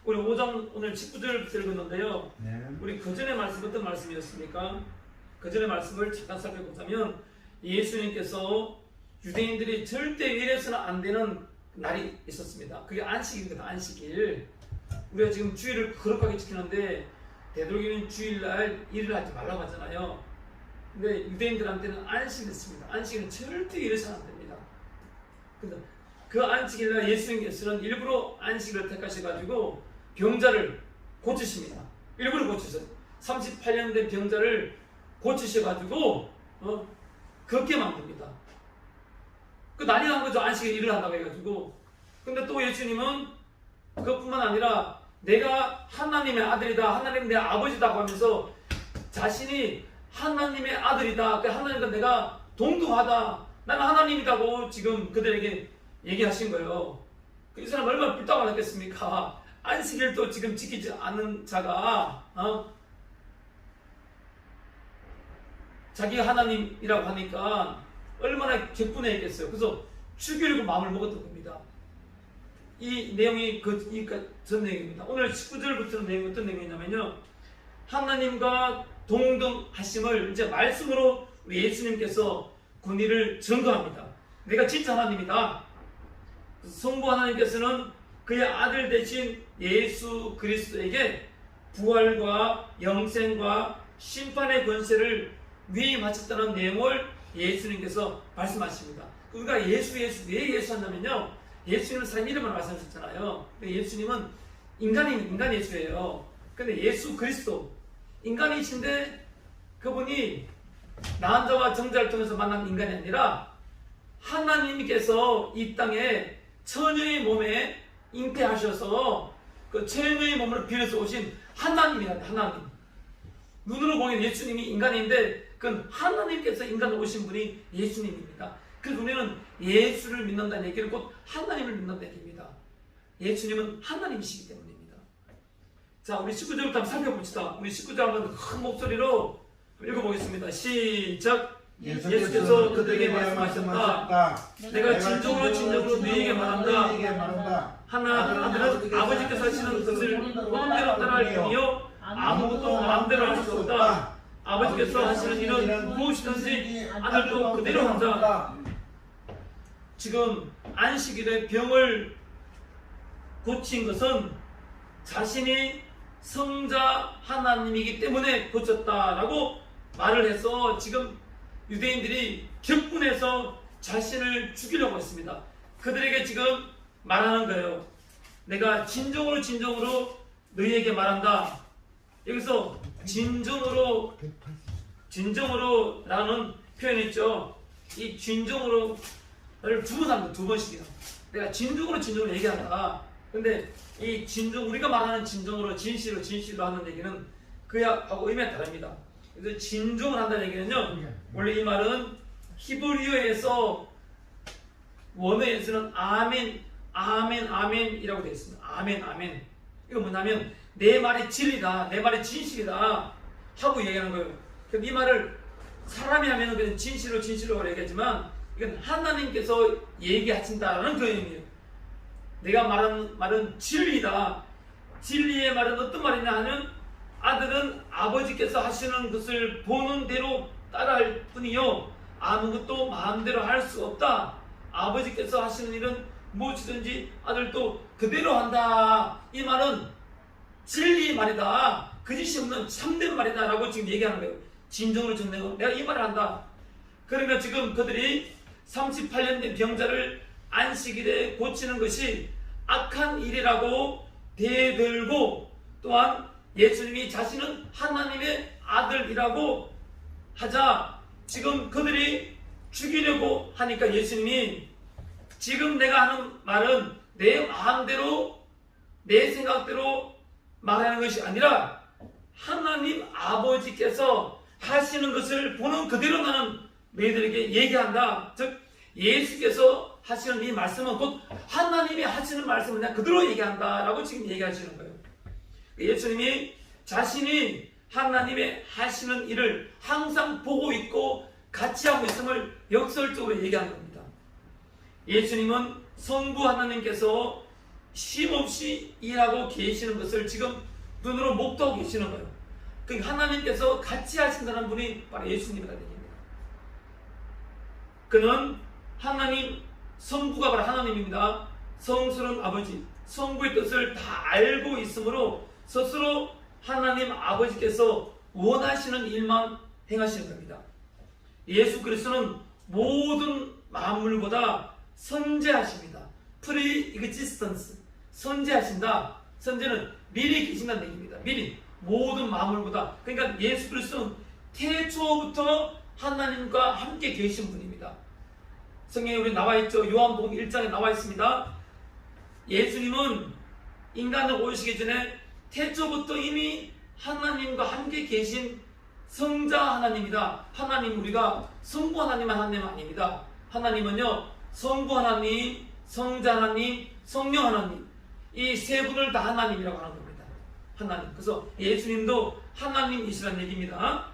우리 5장 오늘 19절 읽었는데요. 네. 우리 그전의 말씀 어떤 말씀이었습니까? 그전의 말씀을 잠깐 살펴보자면 예수님께서 유대인들이 절대 이래서는 안 되는 날이 있었습니다. 그게 안식일입니다. 안식일. 우리가 지금 주일을 거룩하게 지키는데 되도록이면 주일날 일을 하지 말라고 하잖아요. 근데 유대인들한테는 안식이 있습니다. 안식일은 절대 이래서는 안 됩니다. 근데 그 안식일날 예수님께서는 일부러 안식일을 택하셔가지고 병자를 고치십니다. 일부러 고치셨어요. 38년 된 병자를 고치셔가지고 걷게 만듭니다. 그 난리 난 거죠. 안식일 일을 한다고 해가지고. 근데 또 예수님은 그것뿐만 아니라 내가 하나님의 아들이다, 하나님 내 아버지다 하면서 자신이 하나님의 아들이다, 하나님과 내가 동등하다, 나는 하나님이다고 지금 그들에게 얘기하신 거예요. 이 사람 얼마나 불타고 났겠습니까? 안식일도 지금 지키지 않는 자가 자기가 하나님이라고 하니까 얼마나 격분해 있겠어요. 그래서 죽이려고 마음을 먹었던 겁니다. 이 내용이 전 내용입니다. 오늘 19절부터 내용이 어떤 내용이냐면요, 하나님과 동등하심을 이제 말씀으로 우리 예수님께서 권위를 증거합니다. 내가 진짜 하나님이다. 성부 하나님께서는 그의 아들 대신 예수 그리스도에게 부활과 영생과 심판의 권세를 위임하셨다는 내용을 예수님께서 말씀하십니다. 우리가 왜 예수 한다면요, 예수님은 사람 이름을 말씀하셨잖아요. 예수님은 인간 예수예요. 근데 예수 그리스도 인간이신데 그분이 나한 자와 정자를 통해서 만난 인간이 아니라 하나님께서 이 땅에 처녀의 몸에 잉태하셔서 그 처녀의 몸으로 빌어서 오신 하나님이다. 하나님. 눈으로 보기엔 예수님이 인간인데 그건 하나님께서 인간으로 오신 분이 예수님입니다. 그래서 우리는 예수를 믿는다는 얘기는 곧 하나님을 믿는다는 얘기입니다. 예수님은 하나님이시기 때문입니다. 자, 우리 19절부터 한번 살펴봅시다. 우리 19절 한번 큰 목소리로 읽어보겠습니다. 시작. 예수께서 그들에게 말씀하셨다. 내가 진정으로 너희에게 말한다. 하나는 아버지께서 하시는 것을 마음대로 따라할 뿐이요 아무것도 마음대로 할 수 없다. 아버지께서 하시는 일은 무엇이든지 아들도 그대로 한다. 지금 안식일에 병을 고친 것은 자신이 성자 하나님이기 때문에 고쳤다라고 말을 해서 지금 유대인들이 격분해서 자신을 죽이려고 했습니다. 그들에게 지금 말하는 거예요. 내가 진정으로 너희에게 말한다. 여기서 진정으로라는 표현이 있죠. 이 진정으로를 두 번 합니다. 두 번씩이요. 내가 진정으로 얘기한다. 근데 이 진정, 우리가 말하는 진정으로 진실로 하는 얘기는 그하고 의미가 다릅니다. 그래서 진정을 한다는 얘기는요, 원래 이 말은 히브리어에서 원어에서는 아멘이라고 되어 있습니다. 아멘. 이거 뭐냐면 내 말이 진리다, 내 말이 진실이다 하고 얘기하는 거예요. 그럼 이 말을 사람이 하면은 그냥 진실로 얘기하지만 이건 하나님께서 얘기하신다라는 그 의미예요. 내가 말하는 말은 진리다. 진리의 말은 어떤 말이냐 하면 아들은 아버지께서 하시는 것을 보는 대로 따라할 뿐이요 아무것도 마음대로 할 수 없다. 아버지께서 하시는 일은 무엇이든지 아들도 그대로 한다. 이 말은 진리의 말이다. 거짓이 없는 참된 말이다 라고 지금 얘기하는 거예요. 진정으로 전내고 내가 이 말을 한다. 그러면 지금 그들이 38년 된 병자를 안식일에 고치는 것이 악한 일이라고 대들고 또한 예수님이 자신은 하나님의 아들이라고 하자 지금 그들이 죽이려고 하니까 예수님이 지금 내가 하는 말은 내 마음대로 내 생각대로 말하는 것이 아니라 하나님 아버지께서 하시는 것을 보는 그대로 나는 너희들에게 얘기한다. 즉 예수께서 하시는 이 말씀은 곧 하나님이 하시는 말씀을 그냥 그대로 얘기한다 라고 지금 얘기하시는 거예요. 예수님이 자신이 하나님의 하시는 일을 항상 보고 있고 같이 하고 있음을 역설적으로 얘기하는 겁니다. 예수님은 성부 하나님께서 쉼없이 일하고 계시는 것을 지금 눈으로 목도하고 계시는 거예요. 그러니까 하나님께서 같이 하신다는 분이 바로 예수님이라는 얘기입니다. 그는 하나님, 성부가 바로 하나님입니다. 성스러운 아버지, 성부의 뜻을 다 알고 있으므로 스스로 하나님 아버지께서 원하시는 일만 행하시는 겁니다. 예수 그리스도는 모든 만물보다 선재하십니다. pre-existence, 선재하신다. 선재는 미리 계신다는 얘기입니다. 미리 모든 만물보다. 그러니까 예수 그리스도는 태초부터 하나님과 함께 계신 분입니다. 성경에 우리 나와 있죠. 요한복음 1장에 나와 있습니다. 예수님은 인간으로 오시기 전에 태초부터 이미 하나님과 함께 계신 성자 하나님이다. 하나님, 우리가 성부 하나님만 하나님 아닙니다. 하나님은요, 성부 하나님, 성자 하나님, 성령 하나님, 이 세 분을 다 하나님이라고 하는 겁니다. 하나님. 그래서 예수님도 하나님이시라는 얘기입니다.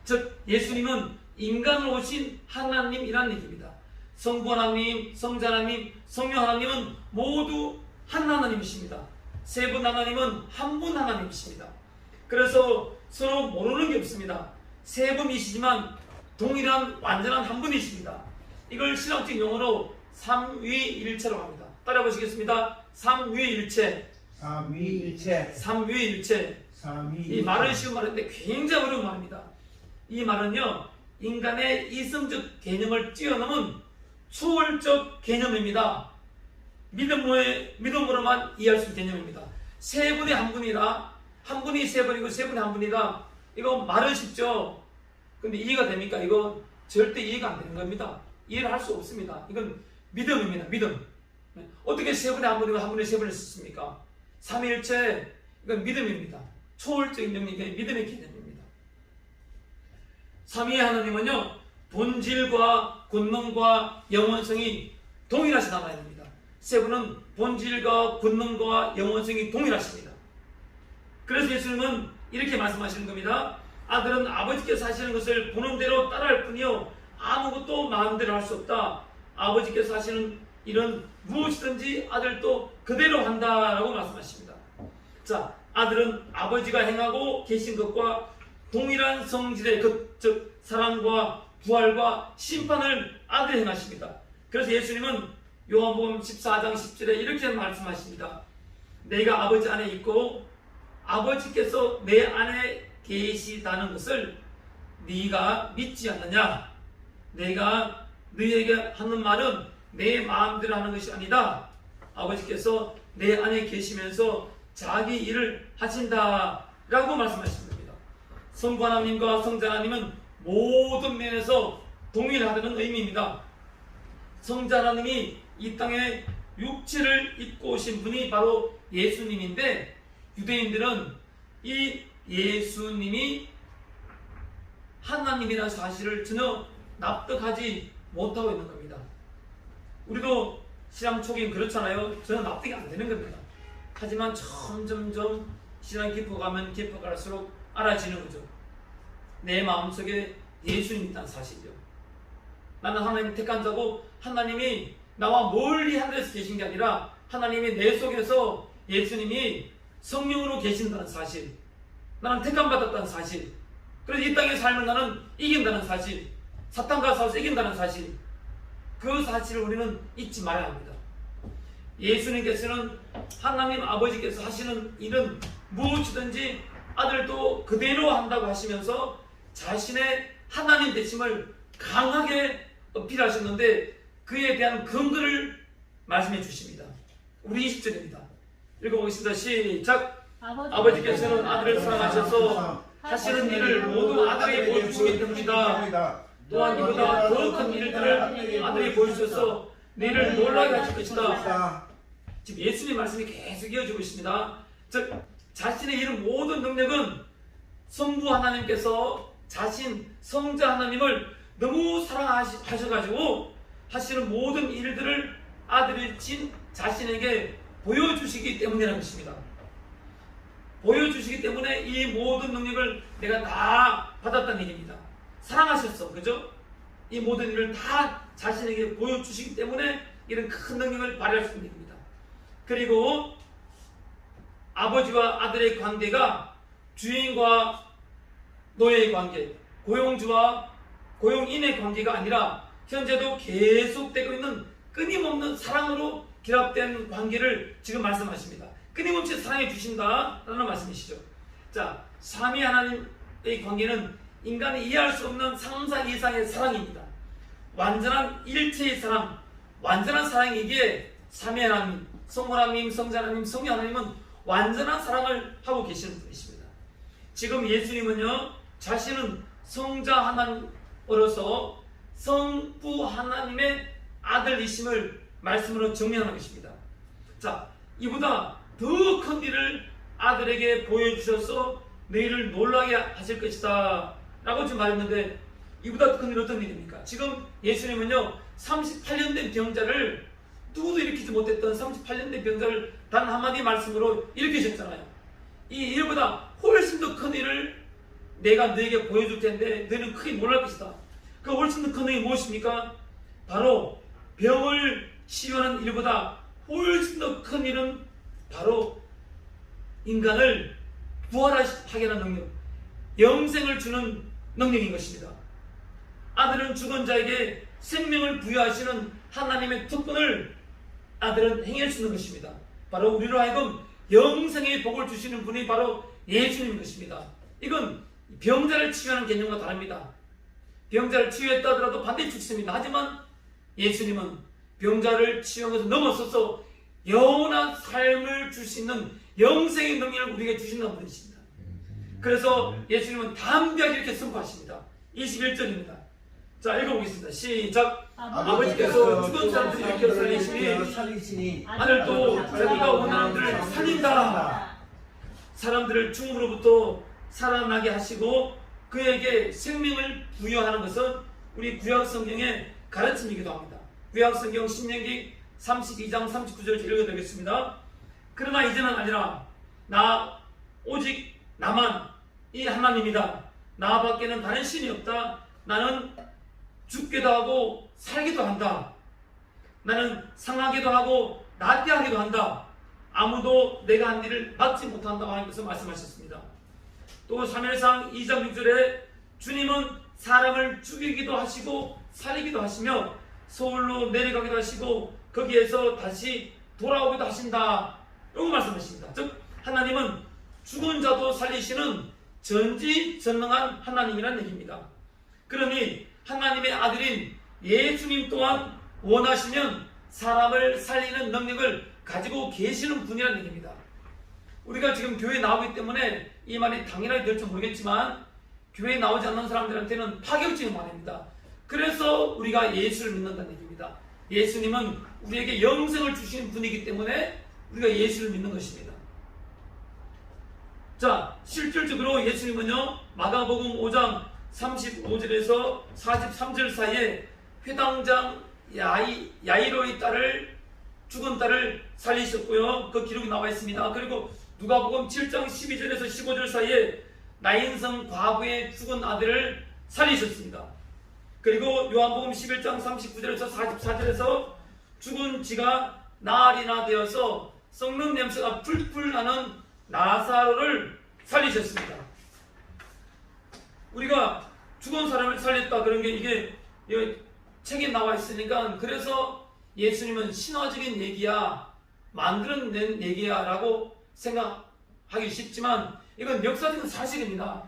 즉 예수님은 인간으로 오신 하나님이라는 얘기입니다. 성부 하나님, 성자 하나님, 성령 하나님은 모두 한 하나님이십니다. 세 분 하나님은 한 분 하나님이십니다. 그래서 서로 모르는 게 없습니다. 세 분이시지만 동일한 완전한 한 분이십니다. 이걸 신학적 용어로 삼위일체라고 합니다. 따라 보시겠습니다. 삼위일체. 삼위일체. 삼위일체. 이 말은 쉬운 말인데 굉장히 어려운 말입니다. 이 말은요, 인간의 이성적 개념을 뛰어넘은 초월적 개념입니다. 믿음으로만 이해할 수 있는 개념입니다. 세 분의 한 분이라, 한 분이 세 분이고 세 분이 한 분이다. 이거 말은 쉽죠. 근데 이해가 됩니까? 이거 절대 이해가 안 되는 겁니다. 이해를 할 수 없습니다. 이건 믿음입니다. 믿음. 어떻게 세 분의 한 분이고 한 분이 세 분을 썼습니까? 삼위일체, 이건 믿음입니다. 초월적인 영역의 믿음의 개념입니다. 삼위의 하나님은요, 본질과 권능과 영원성이 동일하신 하나님입니다. 세 분은 본질과 권능과 영원성이 동일하십니다. 그래서 예수님은 이렇게 말씀하시는 겁니다. 아들은 아버지께서 하시는 것을 보는 대로 따라할 뿐이요, 아무것도 마음대로 할 수 없다. 아버지께서 하시는 일은 무엇이든지 아들도 그대로 한다라고 말씀하십니다. 자, 아들은 아버지가 행하고 계신 것과 동일한 성질의 것, 즉 사랑과 부활과 심판을 아들이 행하십니다. 그래서 예수님은 요한복음 14장 10절에 이렇게 말씀하십니다. 내가 아버지 안에 있고 아버지께서 내 안에 계시다는 것을 네가 믿지 않느냐? 내가 너희에게 하는 말은 내 마음대로 하는 것이 아니다. 아버지께서 내 안에 계시면서 자기 일을 하신다라고 말씀하신 겁니다. 성부 하나님과 성자 하나님은 모든 면에서 동일하다는 의미입니다. 성자 하나님이 이 땅에 육체를 입고 오신 분이 바로 예수님인데, 유대인들은 이 예수님이 하나님이라는 사실을 전혀 납득하지 못하고 있는 겁니다. 우리도 신앙 초기엔 그렇잖아요. 저는 납득이 안 되는 겁니다. 하지만 점점점 신앙이 깊어가면 깊어갈수록 알아지는 거죠. 내 마음속에 예수님이 있다는 사실이죠. 나는 하나님 택한 자고 하나님이 나와 멀리 하늘에서 계신 게 아니라 하나님이 내 속에서 예수님이 성령으로 계신다는 사실, 나는 택함 받았다는 사실, 그래서 이 땅의 삶을 나는 이긴다는 사실, 사탄과 싸워서 이긴다는 사실, 그 사실을 우리는 잊지 말아야 합니다. 예수님께서는 하나님 아버지께서 하시는 일은 무엇이든지 아들도 그대로 한다고 하시면서 자신의 하나님 되심을 강하게 어필하셨는데, 그에 대한 근거를 말씀해 주십니다. 우리 20절입니다. 읽어보겠습니다. 시작. 아버지께서는 아들을 사랑하셔서 하시는 일을 모두 아들이 보여주시기 때문이다. 또한 이보다 더 큰 일들을 아들이 보여주셔서 너희를 놀라게 하실 것이다. 지금 예수님의 말씀이 계속 이어지고 있습니다. 즉 자신의 이런 모든 능력은 성부 하나님께서 자신 성자 하나님을 너무 사랑하셔가지고 하시는 모든 일들을 아들이 친 자신에게 보여주시기 때문이라는 것입니다. 보여주시기 때문에 이 모든 능력을 내가 다 받았다는 얘기입니다. 사랑하셨어, 그죠? 이 모든 일을 다 자신에게 보여주시기 때문에 이런 큰 능력을 발휘할 수 있는 얘기입니다. 그리고 아버지와 아들의 관계가 주인과 노예의 관계, 고용주와 고용인의 관계가 아니라 현재도 계속되고 있는 끊임없는 사랑으로 결합된 관계를 지금 말씀하십니다. 끊임없이 사랑해 주신다라는 말씀이시죠. 자, 삼위 하나님의 관계는 인간이 이해할 수 없는 상상 이상의 사랑입니다. 완전한 일체의 사랑, 완전한 사랑이기에 삼위 하나님, 성부 하나님, 성자 하나님, 성령 하나님은 완전한 사랑을 하고 계시는 분이십니다. 지금 예수님은요, 자신은 성자 하나님으로서 성부 하나님의 아들이심을 말씀으로 정리하는 것입니다. 자, 이보다 더 큰 일을 아들에게 보여주셔서 너희를 놀라게 하실 것이다 라고 지금 말했는데, 이보다 더 큰 일은 어떤 일입니까? 지금 예수님은요, 38년 된 병자를, 누구도 일으키지 못했던 38년 된 병자를 단 한마디 말씀으로 일으키셨잖아요. 이 일보다 훨씬 더 큰 일을 내가 너에게 보여줄 텐데 너희는 크게 놀랄 것이다. 그 훨씬 더 큰 일이 무엇입니까? 바로 병을 치유하는 일보다 훨씬 더 큰 일은 바로 인간을 부활하게 하는 능력, 영생을 주는 능력인 것입니다. 아들은 죽은 자에게 생명을 부여하시는 하나님의 특권을 아들은 행할 수 있는 것입니다. 바로 우리로 하여금 영생의 복을 주시는 분이 바로 예수님인 것입니다. 이건 병자를 치유하는 개념과 다릅니다. 병자를 치유했다 하더라도 반드시 죽습니다. 하지만 예수님은 병자를 치유한 것을 넘어서서 영원한 삶을 줄 수 있는 영생의 능력을 우리에게 주신다는 분이십니다. 그래서 예수님은 담대하게 이렇게 선포하십니다. 21절입니다. 자, 읽어보겠습니다. 시작. 아버지께서 죽은 사람들을 일으켜 살리시니 아들도 자기가 원하는 들을 살린다. 사람들을 죽음으로부터 살아나게 하시고 그에게 생명을 부여하는 것은 우리 구약성경의 가르침이기도 합니다. 구약성경 신명기 32장 39절을 읽어드리겠습니다. 그러나 이제는 아니라 오직 나만 이 하나님이다. 나밖에는 다른 신이 없다. 나는 죽기도 하고 살기도 한다. 나는 상하기도 하고 낫게 하기도 한다. 아무도 내가 한 일을 막지 못한다고 하나님께서 말씀하셨습니다. 또 사무엘상 2장 6절에 주님은 사람을 죽이기도 하시고 살리기도 하시며 서울로 내려가기도 하시고 거기에서 다시 돌아오기도 하신다. 이런 말씀하십니다. 즉 하나님은 죽은 자도 살리시는 전지전능한 하나님이라는 얘기입니다. 그러니 하나님의 아들인 예수님 또한 원하시면 사람을 살리는 능력을 가지고 계시는 분이라는 얘기입니다. 우리가 지금 교회에 나오기 때문에 이 말이 당연하게 될지 모르겠지만 교회에 나오지 않는 사람들한테는 파격적인 말입니다. 그래서 우리가 예수를 믿는다는 얘기입니다. 예수님은 우리에게 영생을 주시는 분이기 때문에 우리가 예수를 믿는 것입니다. 자, 실질적으로 예수님은요, 마가복음 5장 35절에서 43절 사이에 회당장 야이로의 죽은 딸을 살리셨고요. 그 기록이 나와 있습니다. 그리고 누가복음 7장 12절에서 15절 사이에 나인성 과부의 죽은 아들을 살리셨습니다. 그리고 요한복음 11장 39절에서 44절에서 죽은 지가 나흘이나 되어서 썩는 냄새가 풀풀 나는 나사로를 살리셨습니다. 우리가 죽은 사람을 살렸다 그런 게 이게 책에 나와 있으니까 그래서 예수님은 신화적인 얘기야, 만들어낸 얘기야 라고 생각하기 쉽지만 이건 역사적인 사실입니다.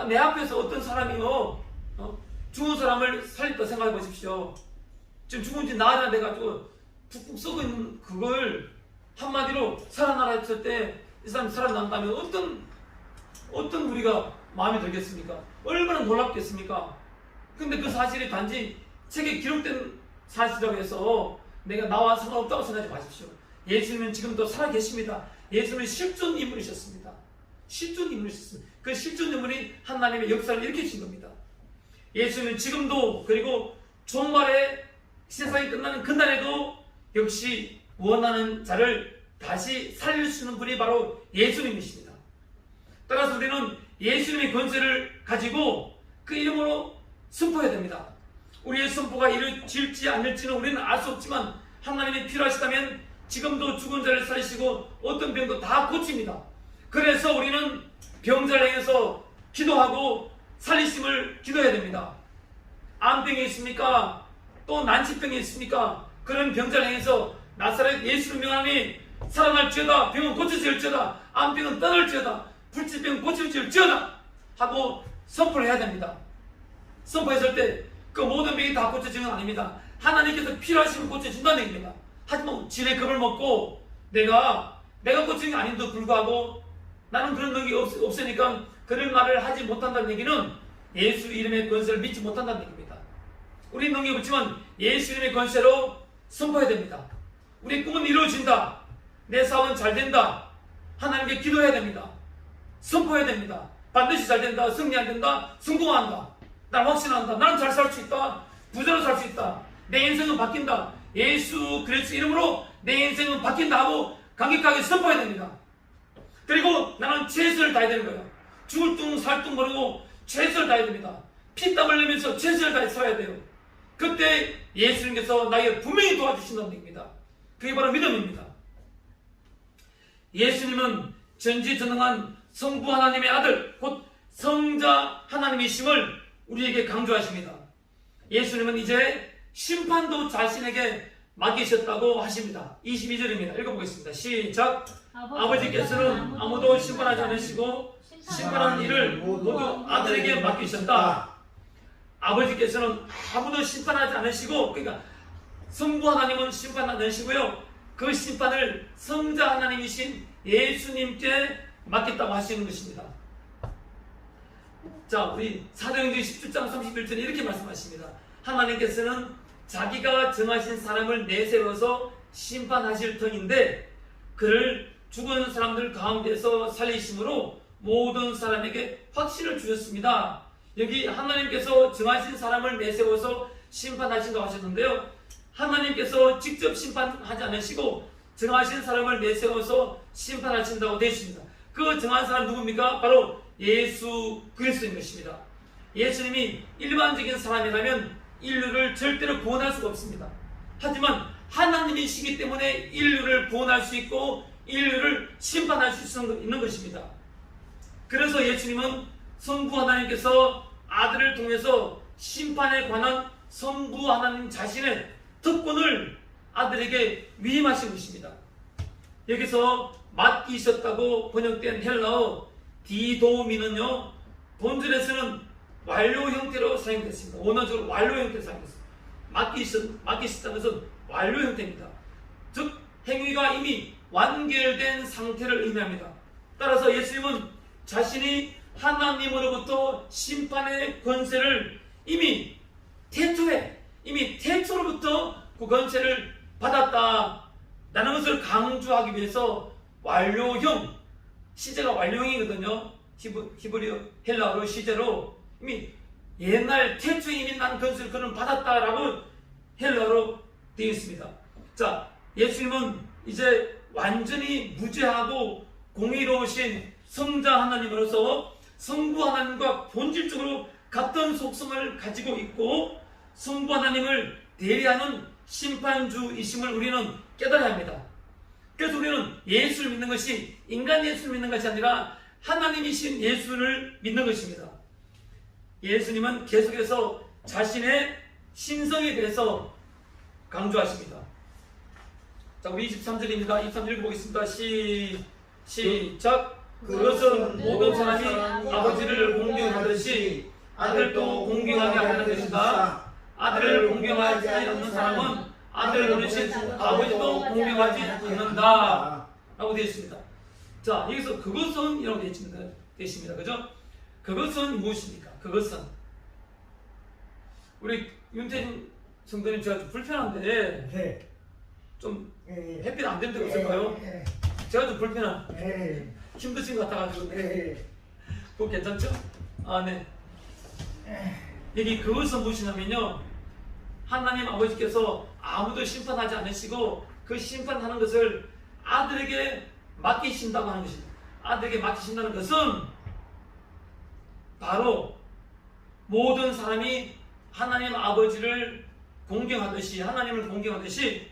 내 앞에서 어떤 사람이요 죽은 사람을 살렸다 생각해 보십시오. 지금 죽은 지 나흘이나 돼가지고 푹푹 썩어 있는 그걸 한마디로 살아나라 했을 때 이 사람 살아난다면 어떤 우리가 마음이 들겠습니까? 얼마나 놀랍겠습니까? 근데 그 사실이 단지 책에 기록된 사실이라고 해서 내가 나와 상관없다고 생각하지 마십시오. 예수님은 지금도 살아계십니다. 예수님은 실존 인물이셨습니다. 실존 인물이셨습니다. 그 실존 인물이 하나님의 역사를 일으키신 겁니다. 예수님은 지금도 그리고 종말에 세상이 끝나는 그날에도 역시 원하는 자를 다시 살릴 수 있는 분이 바로 예수님이십니다. 따라서 우리는 예수님의 권세를 가지고 그 이름으로 선포해야 됩니다. 우리의 선포가 이루어질지 안 될지는 우리는 알 수 없지만 하나님이 필요하시다면 지금도 죽은 자를 살리시고 어떤 병도 다 고칩니다. 그래서 우리는 병자를 향해서 기도하고 살리심을 기도해야 됩니다. 암병이 있습니까? 또 난치병이 있습니까? 그런 병자를 향해서 나사렛 예수를 명하니 살아날지어다, 병은 고쳐질지어다, 암병은 떠날지어다, 불치병은 고쳐질지어다 하고 선포를 해야 됩니다. 선포했을 때 그 모든 병이 다 고쳐지는 건 아닙니다. 하나님께서 필요하시면 고쳐진다는 얘기입니다. 하지만 지레 겁을 먹고 내가 고치는 게 아닌데도 불구하고 나는 그런 능력이 없으니까 그런 말을 하지 못한다는 얘기는 예수 이름의 권세를 믿지 못한다는 얘기입니다. 우리 능력이 없지만 예수 이름의 권세로 선포해야 됩니다. 우리 꿈은 이루어진다. 내 사업은 잘 된다. 하나님께 기도해야 됩니다. 선포해야 됩니다. 반드시 잘 된다. 승리 안 된다. 성공한다. 난 확신한다. 나는 잘 살 수 있다. 부자로 살 수 있다. 내 인생은 바뀐다. 예수 그리스도 이름으로 내 인생은 바뀐다 하고 강력하게 선포해야 됩니다. 그리고 나는 최선을 다해야 되는 거예요. 죽을 둥 살 둥 모르고 최선을 다해야 됩니다. 피땀 흘리면서 최선을 다해 살아야 돼요. 그때 예수님께서 나에게 분명히 도와주신다는 얘기입니다. 그게 바로 믿음입니다. 예수님은 전지전능한 성부 하나님의 아들 곧 성자 하나님이심을 우리에게 강조하십니다. 예수님은 이제 심판도 자신에게 맡기셨다고 하십니다. 22절입니다. 읽어보겠습니다. 시작. 아버지께서는 아무도 심판하지 않으시고 심판하는 일을 모두 아들에게 맡기셨다. 아버지께서는 아무도 심판하지 않으시고, 그러니까 성부 하나님은 심판 안 하시고요, 그 심판을 성자 하나님이신 예수님께 맡겼다고 하시는 것입니다. 자, 우리 사도행전 17장 31절에 이렇게 말씀하십니다. 하나님께서는 자기가 정하신 사람을 내세워서 심판하실 터인데 그를 죽은 사람들 가운데서 살리심으로 모든 사람에게 확신을 주셨습니다. 여기 하나님께서 정하신 사람을 내세워서 심판하신다고 하셨는데요, 하나님께서 직접 심판하지 않으시고 정하신 사람을 내세워서 심판하신다고 되어 있습니다. 그 정한 사람 누굽니까? 바로 예수 그리스도인 것입니다. 예수님이 일반적인 사람이라면 인류를 절대로 구원할 수가 없습니다. 하지만 하나님이시기 때문에 인류를 구원할 수 있고 인류를 심판할 수 있는 것입니다. 그래서 예수님은 성부 하나님께서 아들을 통해서 심판에 관한 성부 하나님 자신의 특권을 아들에게 위임하신 것입니다. 여기서 맡기셨다고 번역된 헬라어 디도미는요, 본절에서는 완료 형태로 사용됐습니다. 원어적으로 완료 형태로 사용됐습니다. 맡기셨다는 것은 완료 형태입니다. 즉 행위가 이미 완결된 상태를 의미합니다. 따라서 예수님은 자신이 하나님으로부터 심판의 권세를 이미 태초로부터 그 권세를 받았다라는 것을 강조하기 위해서 완료형, 시제가 완료형이거든요. 히브리어 헬라어로 시제로 이미 옛날 태초에 이미 난 권세를 그는 받았다라고 헬라어로 되어 있습니다. 자, 예수님은 이제 완전히 무죄하고 공의로우신 성자 하나님으로서 성부 하나님과 본질적으로 같은 속성을 가지고 있고 성부 하나님을 대리하는 심판주이심을 우리는 깨달아야 합니다. 그래서 우리는 예수를 믿는 것이 인간 예수를 믿는 것이 아니라 하나님이신 예수를 믿는 것입니다. 예수님은 계속해서 자신의 신성에 대해서 강조하십니다. 자, 우리 23절입니다. 23절 읽어보겠습니다. 시작. 그것은 모든 사람이 아버지를 공경하듯이 아들도 공경하게 하는 것이다. 아들을 공경하지 않는 사람은 아들을 보내신 아버지도 공경하지 않는다 라고 되어 있습니다. 자, 여기서 그것은 이라고 되어 있습니다. 그죠? 그것은 무엇입니까? 그것은 우리 윤태진 성도님, 제가 좀 불편한데 네. 좀 햇빛 안 되는 데가 없을까요? 제가 좀 불편한, 힘드신 것 같아가지고. 그거 괜찮죠? 아, 네. 여기 그것은 무엇이냐면요, 하나님 아버지께서 아무도 심판하지 않으시고 그 심판하는 것을 아들에게 맡기신다고 하는 것입니다. 아들에게 맡기신다는 것은 바로 모든 사람이 하나님 아버지를 공경하듯이, 하나님을 공경하듯이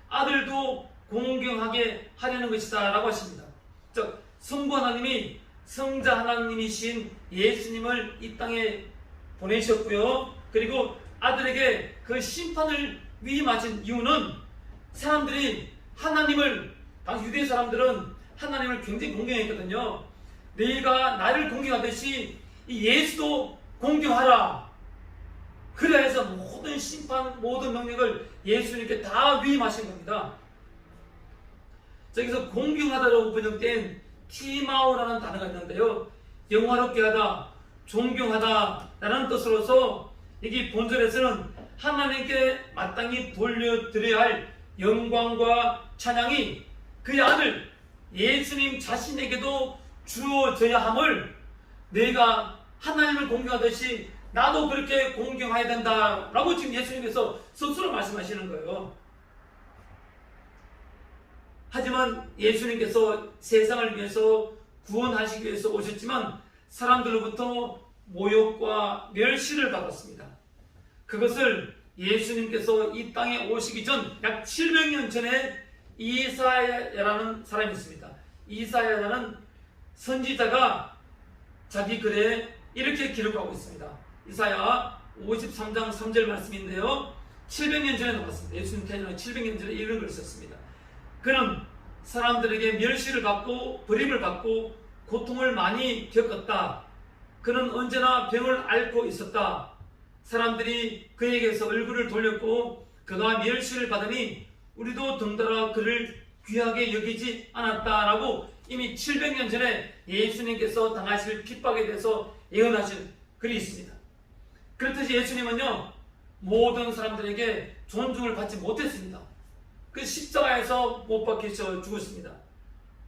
아들도 공경하게 하려는 것이다 라고 하십니다. 즉 성부 하나님이 성자 하나님이신 예수님을 이 땅에 보내셨고요. 그리고 아들에게 그 심판을 위임하신 이유는 사람들이 하나님을, 당시 유대 사람들은 하나님을 굉장히 공경했거든요. 너희가 나를 공경하듯이 이 예수도 공경하라. 그래야 해서 모든 심판, 모든 명령을 예수님께 다 위임하신 겁니다. 저기서 공경하다라고 번역된 티마오라는 단어가 있는데요. 영화롭게 하다, 존경하다라는 뜻으로서 이게 본절에서는 하나님께 마땅히 돌려드려야 할 영광과 찬양이 그의 아들 예수님 자신에게도 주어져야 함을 내가 하나님을 공경하듯이 나도 그렇게 공경해야 된다라고 지금 예수님께서 스스로 말씀하시는 거예요. 하지만 예수님께서 세상을 위해서 구원하시기 위해서 오셨지만 사람들로부터 모욕과 멸시를 받았습니다. 그것을 예수님께서 이 땅에 오시기 전 약 700년 전에 이사야라는 사람이 있습니다. 이사야라는 선지자가 자기 글에 이렇게 기록하고 있습니다. 이사야 53장 3절 말씀인데요. 700년 전에 나왔습니다. 예수님 태어나기 700년 전에 이런 글을 썼습니다. 그는 사람들에게 멸시를 받고 버림을 받고 고통을 많이 겪었다. 그는 언제나 병을 앓고 있었다. 사람들이 그에게서 얼굴을 돌렸고 그가 멸시를 받으니 우리도 덩달아 그를 귀하게 여기지 않았다라고 이미 700년 전에 예수님께서 당하실 핍박에 대해서 예언하신 글이 있습니다. 그렇듯이 예수님은요 모든 사람들에게 존중을 받지 못했습니다. 그 십자가에서 못 박히셔 죽었습니다.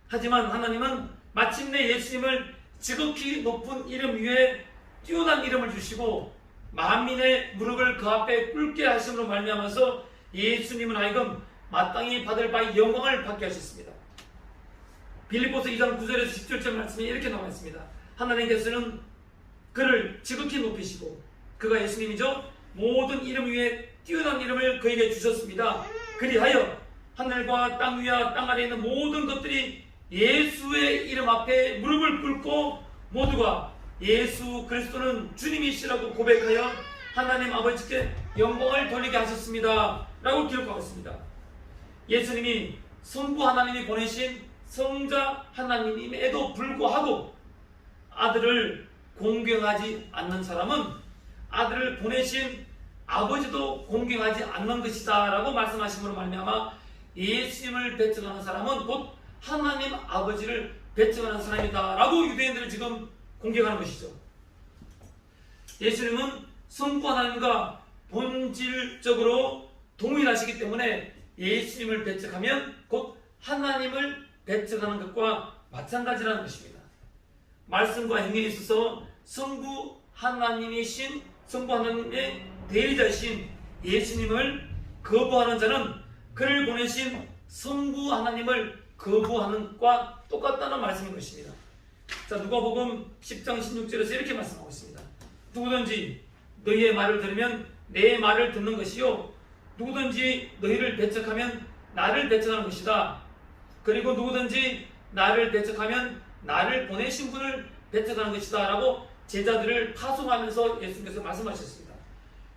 하지만 하나님은 마침내 예수님을 지극히 높은 이름 위에 뛰어난 이름을 주시고 만민의 무릎을 그 앞에 꿇게 하심으로 말미암아서 예수님은 하여금 마땅히 받을 바의 영광을 받게 하셨습니다. 빌립보서 2장 9절에서 10절 말씀에 이렇게 나와 있습니다. 하나님께서는 그를 지극히 높이시고 그가 예수님이죠. 모든 이름 위에 뛰어난 이름을 그에게 주셨습니다. 그리하여 하늘과 땅 위와 땅 아래에 있는 모든 것들이 예수의 이름 앞에 무릎을 꿇고 모두가 예수 그리스도는 주님이시라고 고백하여 하나님 아버지께 영광을 돌리게 하셨습니다 라고 기록하고 있습니다. 예수님이 성부 하나님이 보내신 성자 하나님임에도 불구하고 아들을 공경하지 않는 사람은 아들을 보내신 아버지도 공경하지 않는 것이다 라고 말씀하심으로 말미암아 예수님을 배척하는 사람은 곧 하나님 아버지를 배척하는 사람이다 라고 유대인들을 지금 공격하는 것이죠. 예수님은 성부 하나님과 본질적으로 동일하시기 때문에 예수님을 배척하면 곧 하나님을 배척하는 것과 마찬가지라는 것입니다. 말씀과 행위에 있어서 성부 하나님이신 성부 하나님의 대리자이신 예수님을 거부하는 자는 그를 보내신 성부 하나님을 거부하는 것과 똑같다는 말씀인 것입니다. 자, 누가복음 10장 16절에서 이렇게 말씀하고 있습니다. 누구든지 너희의 말을 들으면 내 말을 듣는 것이요 누구든지 너희를 배척하면 나를 배척하는 것이다. 그리고 누구든지 나를 배척하면 나를 보내신 분을 배척하는 것이다 라고 제자들을 파송하면서 예수님께서 말씀하셨습니다.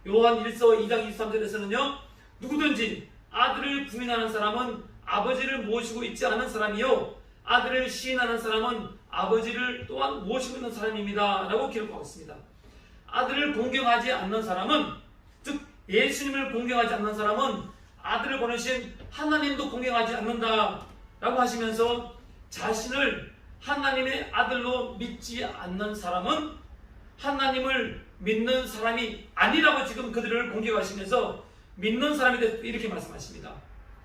요한 1서 2장 23절에서는요 누구든지 아들을 부인하는 사람은 아버지를 모시고 있지 않은 사람이요 아들을 시인하는 사람은 아버지를 또한 모시고 있는 사람입니다 라고 기록하고 있습니다. 아들을 공경하지 않는 사람은 즉 예수님을 공경하지 않는 사람은 아들을 보내신 하나님도 공경하지 않는다 라고 하시면서 자신을 하나님의 아들로 믿지 않는 사람은 하나님을 믿는 사람이 아니라고 지금 그들을 공격하시면서 믿는 사람에 대해서 이렇게 말씀하십니다.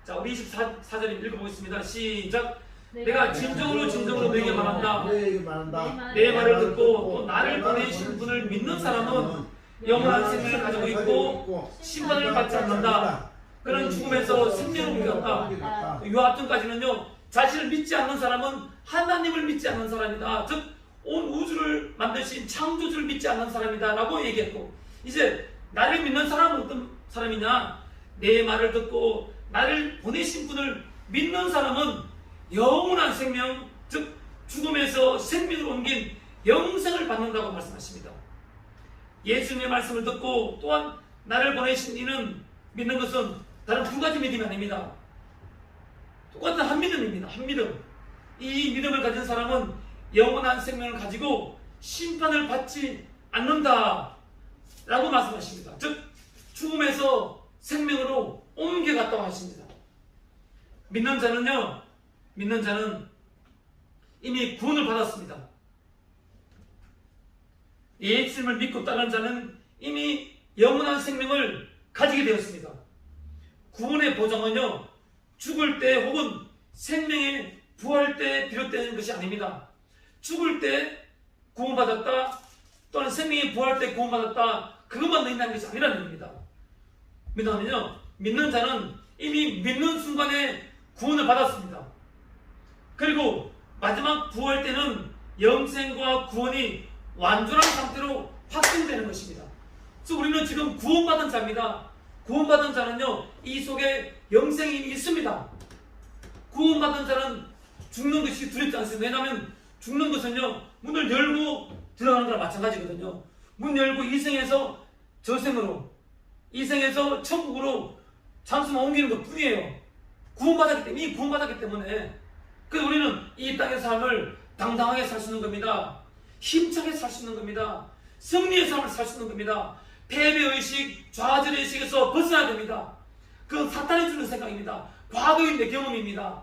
자, 우리 24절 읽어보겠습니다. 시작. 내가 진정으로 너에게 말한다. 내 말을 듣고 또 나를 보내신 분을 믿는 사람은 영원한 생명을 가지고 있고 심판을 받지 않는다. 그는 죽음에서 생명을 옮겼다. 요하튼까지는요 자신을 믿지 않는 사람은 하나님을 믿지 않는 사람이다. 즉 온 우주를 만드신 창조주를 믿지 않는 사람이다 라고 얘기했고, 이제 나를 믿는 사람은 어떤 사람이냐, 내 말을 듣고 나를 보내신 분을 믿는 사람은 영원한 생명, 즉 죽음에서 생명으로 옮긴 영생을 받는다고 말씀하십니다. 예수님의 말씀을 듣고 또한 나를 보내신 이는 믿는 것은 다른 두 가지 믿음이 아닙니다. 똑같은 한 믿음입니다. 한 믿음. 이 믿음을 가진 사람은 영원한 생명을 가지고 심판을 받지 않는다 라고 말씀하십니다. 즉 죽음에서 생명으로 옮겨갔다고 하십니다. 믿는 자는 이미 구원을 받았습니다. 예수님을 믿고 따르는 자는 이미 영원한 생명을 가지게 되었습니다. 구원의 보장은요, 죽을 때 혹은 생명의 부활 때 비롯되는 것이 아닙니다. 죽을 때 구원받았다, 또는 생명의 부활 때 구원받았다, 그것만 의미하는 것이 아니라는 겁니다. 왜냐하면요, 믿는 자는 이미 믿는 순간에 구원을 받았습니다. 그리고 마지막 부활 때는 영생과 구원이 완전한 상태로 확증되는 것입니다. 그래서 우리는 지금 구원받은 자입니다. 구원받은 자는요, 이 속에 영생이 있습니다. 구원받은 자는 죽는 것이 두렵지 않습니다. 왜냐하면 죽는 것은요, 문을 열고 들어가는 거랑 마찬가지거든요. 문 열고 이 생에서 저 생으로, 이 생에서 천국으로 잠수만 옮기는 것 뿐이에요. 이미 구원받았기 때문에. 그래서 우리는 이 땅의 삶을 당당하게 살 수 있는 겁니다. 힘차게 살 수 있는 겁니다. 승리의 삶을 살 수 있는 겁니다. 패배의식, 좌절의식에서 벗어나야 됩니다. 그건 사탄이 주는 생각입니다. 과거의 내 경험입니다.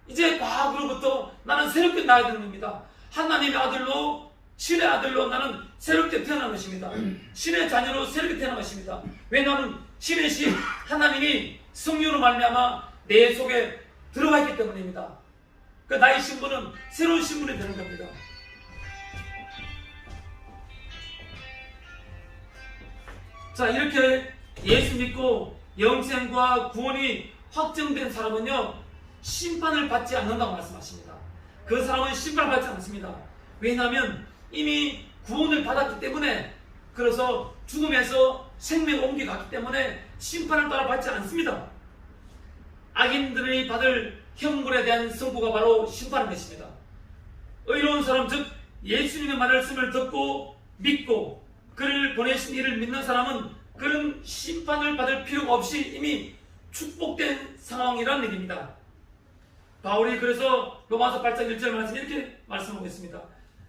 이제 과거로부터 나는 새롭게 나야 되는 겁니다. 하나님의 아들로, 신의 아들로 나는 새롭게 태어난 것입니다. 신의 자녀로 새롭게 태어난 것입니다. 왜냐하면 신의 신, 하나님이 성령으로 말미암아 내 속에 들어가 있기 때문입니다. 그 나의 신분은 새로운 신분이 되는 겁니다. 자, 이렇게 예수 믿고 영생과 구원이 확정된 사람은요, 심판을 받지 않는다고 말씀하십니다. 그 사람은 심판을 받지 않습니다. 왜냐하면 이미 구원을 받았기 때문에, 그래서 죽음에서 생명을 옮겨갔기 때문에 심판을 따라 받지 않습니다. 악인들이 받을 형벌에 대한 선고가 바로 심판인 것입니다. 의로운 사람, 즉 예수님의 말씀을 듣고 믿고 그를 보내신 이를 믿는 사람은 그런 심판을 받을 필요가 없이 이미 축복된 상황이라는 얘기입니다. 바울이 그래서 로마서 8장 1절 말씀 이렇게 말씀하고 있습니다.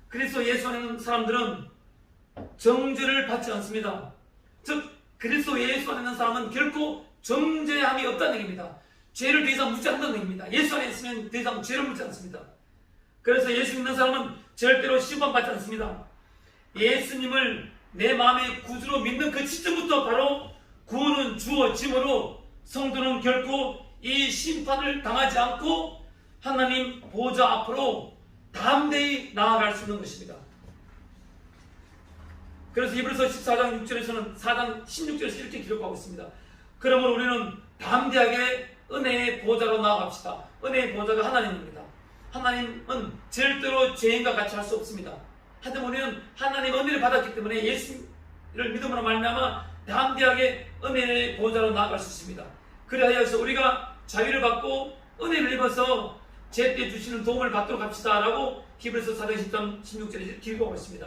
그리스도 예수 안에 있는 사람들은 정죄를 받지 않습니다. 즉 그리스도 예수 안에 있는 사람은 결코 정죄함이 없다는 얘기입니다. 죄를 더 이상 묻지 않는다는 얘기입니다. 예수 안에 있으면 더 이상 죄를 묻지 않습니다. 그래서 예수 믿는 사람은 절대로 심판받지 않습니다. 예수님을 내 마음의 구주로 믿는 그 시점부터 바로 구원은 주어지므로 성도는 결코 이 심판을 당하지 않고 하나님 보좌 앞으로 담대히 나아갈 수 있는 것입니다. 그래서 히브리서 14장 6절에서는 4장 16절에서 이렇게 기록하고 있습니다. 그러므로 우리는 담대하게 은혜의 보좌로 나아갑시다. 은혜의 보좌가 하나님입니다. 하나님은 절대로 죄인과 같이 할 수 없습니다. 하지만 우리는 하나님의 은혜를 받았기 때문에 예수를 믿음으로 말미암아 담대하게 은혜의 보좌로 나아갈 수 있습니다. 그래서 우리가 자유를 받고 은혜를 입어서 제때 주시는 도움을 받도록 합시다 라고 히브리서 4장 10장 16절에 기록하고 있습니다.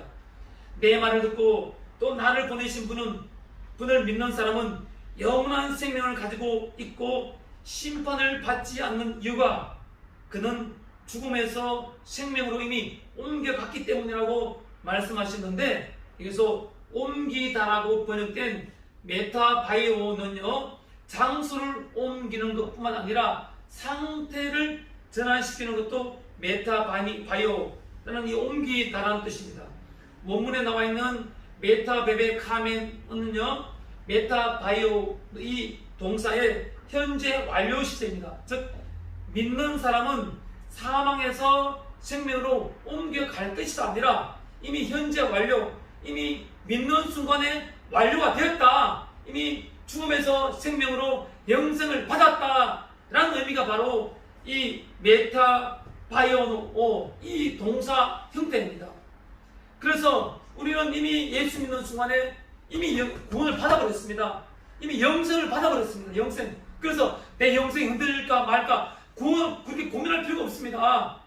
내 말을 듣고 또 나를 보내신 분을 믿는 사람은 영원한 생명을 가지고 있고 심판을 받지 않는 이유가 그는 죽음에서 생명으로 이미 옮겨갔기 때문이라고 말씀하시는데, 여기서 옮기다라고 번역된 메타바이오는요, 장소를 옮기는 것뿐만 아니라 상태를 전환시키는 것도 메타바이오라는 이 옮기다라는 뜻입니다. 원문에 나와 있는 메타베베 카멘은요, 메타바이오 이 동사의 현재 완료 시제입니다. 즉 믿는 사람은 사망에서 생명으로 옮겨갈 것이다 아니라 이미 현재 완료, 이미 믿는 순간에 완료가 되었다, 이미 죽음에서 생명으로 영생을 받았다라는 의미가 바로 이 메타바이오노 이 동사 형태입니다. 그래서 우리는 이미 예수 믿는 순간에 이미 구원을 받아버렸습니다. 이미 영생을 받아버렸습니다. 영생. 그래서 내 영생이 흔들릴까 말까 그렇게 고민할 필요가 없습니다.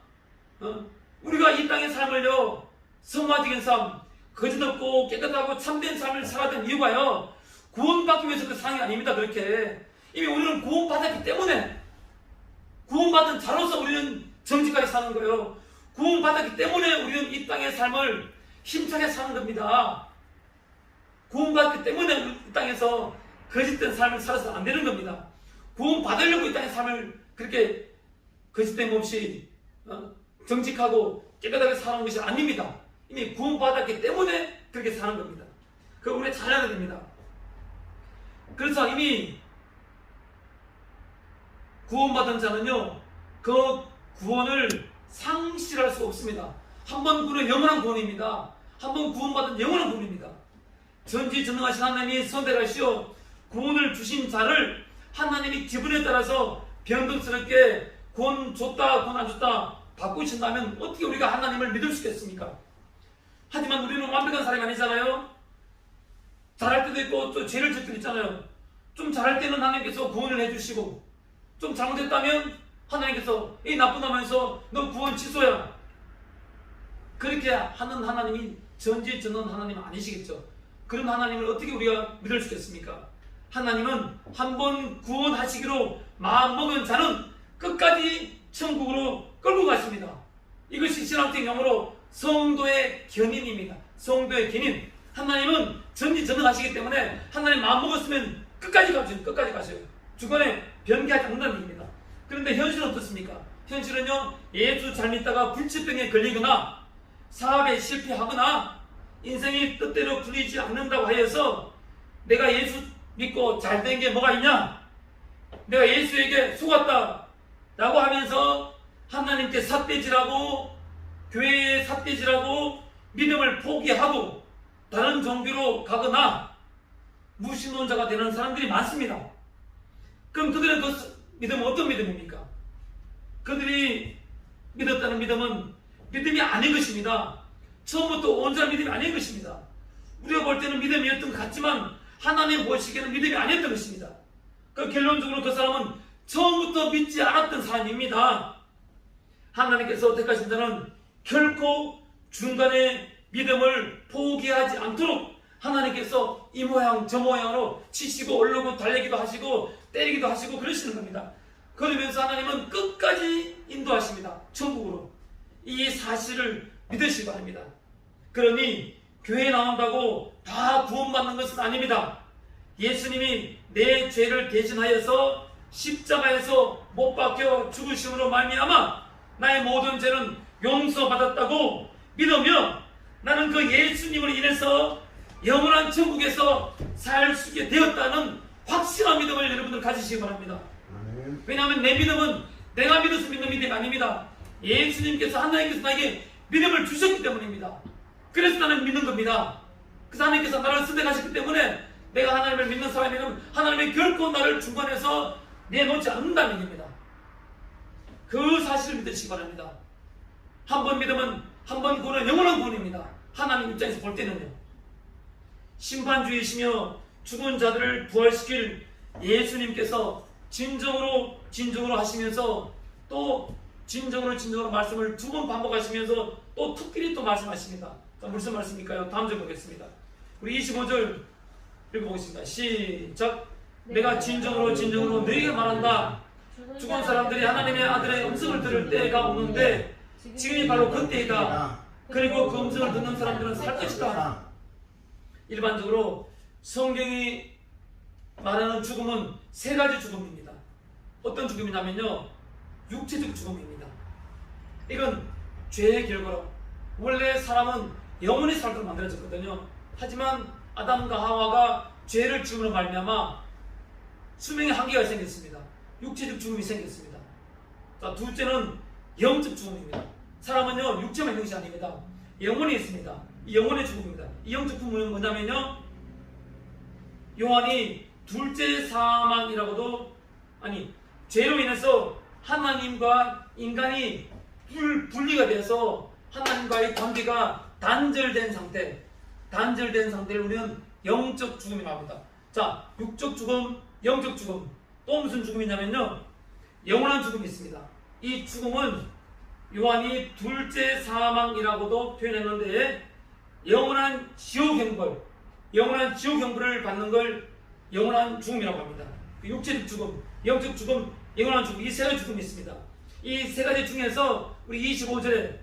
우리가 이 땅의 삶을요, 성화적인 삶, 거짓 없고 깨끗하고 참된 삶을 살아야 되는 이유가요, 구원받기 위해서 그 상이 아닙니다. 그렇게 이미 우리는 구원받았기 때문에, 구원받은 자로서 우리는 정직하게 사는 거예요. 구원받았기 때문에 우리는 이 땅의 삶을 힘차게 사는 겁니다. 구원받았기 때문에 이 땅에서 거짓된 삶을 살아서 안 되는 겁니다. 구원받으려고 이 땅의 삶을 그렇게 거짓됨 없이 정직하고 깨끗하게 사는 것이 아닙니다. 이미 구원받았기 때문에 그렇게 사는 겁니다. 그걸 우리가 잘 알아야 됩니다. 그래서 이미 구원받은 자는요, 그 구원을 상실할 수 없습니다. 한 번 구원은 영원한 구원입니다. 한 번 구원받은 영원한 구원입니다. 전지전능하신 하나님이 선택하시어 구원을 주신 자를 하나님이 기분에 따라서 변동스럽게 구원 줬다, 구원 안 줬다 바꾸신다면 어떻게 우리가 하나님을 믿을 수 있겠습니까? 하지만 우리는 완벽한 사람이 아니잖아요. 잘할 때도 있고 또 죄를 짓을 때도 있잖아요. 좀 잘할 때는 하나님께서 구원을 해주시고, 좀 잘못했다면 하나님께서 이 나쁜 놈에서 너 구원 취소야, 그렇게 하는 하나님이 전지전능한 하나님 아니시겠죠. 그런 하나님을 어떻게 우리가 믿을 수 있겠습니까? 하나님은 한 번 구원하시기로 마음먹은 자는 끝까지 천국으로 끌고 가십니다. 이것이 신학적 용어로 성도의 견인입니다. 성도의 견인. 하나님은 전지전능하시기 때문에 하나님 마음먹었으면 끝까지 가셔요. 끝까지 가셔요. 중간에 변개하지 않는다는 얘기입니다. 그런데 현실은 어떻습니까? 현실은요, 예수 잘 믿다가 불치병에 걸리거나 사업에 실패하거나 인생이 뜻대로 풀리지 않는다고 하여서 내가 예수 믿고 잘 된 게 뭐가 있냐? 내가 예수에게 속았다 라고 하면서 하나님께 삿대질하고 교회에 삿대질하고 믿음을 포기하고 다른 종교로 가거나 무신론자가 되는 사람들이 많습니다. 그럼 그들의 그 믿음은 어떤 믿음입니까? 그들이 믿었다는 믿음은 믿음이 아닌 것입니다. 처음부터 온전한 믿음이 아닌 것입니다. 우리가 볼 때는 믿음이었던 것 같지만 하나님 보시기에는 믿음이 아니었던 것입니다. 그 결론적으로 그 사람은 처음부터 믿지 않았던 사람입니다. 하나님께서 택하신 자는 결코 중간에 믿음을 포기하지 않도록 하나님께서 이 모양 저 모양으로 치시고 오르고 달리기도 하시고 때리기도 하시고 그러시는 겁니다. 그러면서 하나님은 끝까지 인도하십니다. 천국으로. 이 사실을 믿으시기 바랍니다. 그러니 교회에 나온다고 다 구원받는 것은 아닙니다. 예수님이 내 죄를 대신하여서 십자가에서 못 박혀 죽으심으로 말미암아 나의 모든 죄는 용서받았다고 믿으며 나는 그 예수님으로 인해서 영원한 천국에서 살 수 있게 되었다는 확실한 믿음을 여러분들 가지시기 바랍니다. 왜냐하면 내 믿음은 내가 믿어서 믿는 믿음이 아닙니다. 예수님께서 하나님께서 나에게 믿음을 주셨기 때문입니다. 그래서 나는 믿는 겁니다. 그래서 하나님께서 나를 선택하셨기 때문에 내가 하나님을 믿는 사람이면 하나님이 결코 나를 중간에서 내놓지 않는다는 얘기입니다. 그 사실을 믿으시기 바랍니다. 한 번 믿으면 한 번 구원은 영원한 구원입니다. 하나님 입장에서 볼 때는요. 심판주이시며 죽은 자들을 부활시킬 예수님께서 진정으로 하시면서 또 진정으로 말씀을 두 번 반복하시면서 또 특별히 또 말씀하십니다. 무슨 말씀일까요? 다음 절 보겠습니다. 우리 25절 읽어보겠습니다. 시작. 내가 진정으로 너희에게 말한다. 죽은 사람들이 하나님의 아들의 음성을 들을 때가 오는데 지금이 바로 그때이다. 그리고 그 음성을 듣는 사람들은 살 것이다. 일반적으로 성경이 말하는 죽음은 세 가지 죽음입니다. 어떤 죽음이냐면요, 육체적 죽음입니다. 이건 죄의 결과로 원래 사람은 영원히 살도록 만들어졌거든요. 하지만 아담과 하와가 죄를 지음으로 말미암아 수명의 한계가 생겼습니다. 육체적 죽음이 생겼습니다. 자, 둘째는 영적 죽음입니다. 사람은요, 육체만 있는 것이 아닙니다. 영혼이 있습니다. 이 영혼의 죽음입니다. 이 영적 죽음은 뭐냐면요, 요한이 둘째 사망이라고도, 죄로 인해서 하나님과 인간이 분리가 돼서 하나님과의 관계가 단절된 상태를 우리는 영적 죽음이라고 합니다. 자, 육적 죽음, 영적 죽음. 또 무슨 죽음이냐면요, 영원한 죽음이 있습니다. 이 죽음은 요한이 둘째 사망이라고도 표현했는데 영원한 지옥 형벌을 받는 걸 영원한 죽음이라고 합니다. 육체적 죽음, 영적 죽음, 영원한 죽음, 이 세 가지 죽음이 있습니다. 이 세 가지 중에서 우리 25절에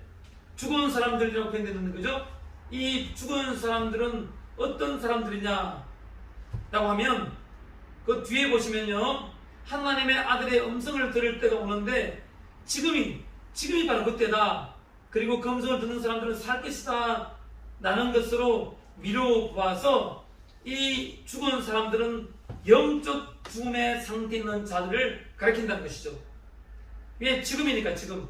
죽은 사람들이라고 표현되는 거죠. 이 죽은 사람들은 어떤 사람들이냐 라고 하면 그 뒤에 보시면요, 하나님의 아들의 음성을 들을 때가 오는데 지금이 바로 그때다. 그리고 그 음성을 듣는 사람들은 살 것이다 라는 것으로 미루어 보아서 이 죽은 사람들은 영적 죽음의 상태에 있는 자들을 가리킨다는 것이죠. 왜? 지금이니까. 지금